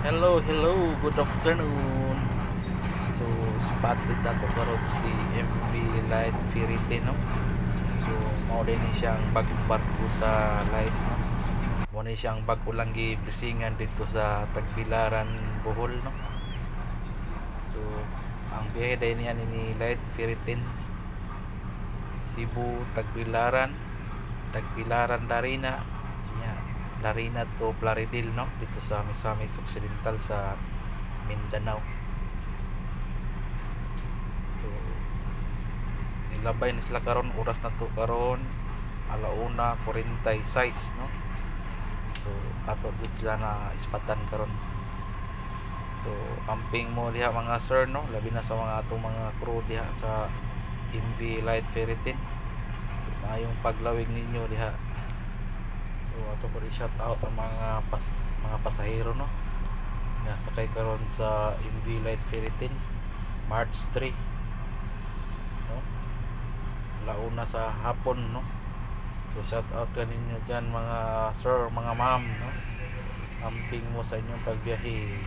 Hello, good afternoon. So, spotted na to karon si MV Light Ferrite, no? So, mao din ni siyang bagong barko sa light, no? Mao ni siyang bago lang gibisingan dito sa Tagbilaran, Bohol, no? So, ang biyahe dahil niya ni Light Ferrite, Cebu, Tagbilaran, Larina, Larina to Plaridel, no? Dito sa Misamis Occidental sa Mindanao. So nilabay na sila karon, oras na to karon 1:46, no? So ato gud sila na ispatan karon. So amping mo diha mga sir, no? Labi na sa mga atong mga crew diha sa MV Light Ferrite. So maayong paglawig ninyo diha. So ato po i-shout out ang mga pasahero, no? Nga sakay karon sa MV Light Ferrite March 3, no? Alauna sa hapon, no? So shout out kaninyo dyan mga sir, mga ma'am, no? Amping mo sa inyong pagbiyahe.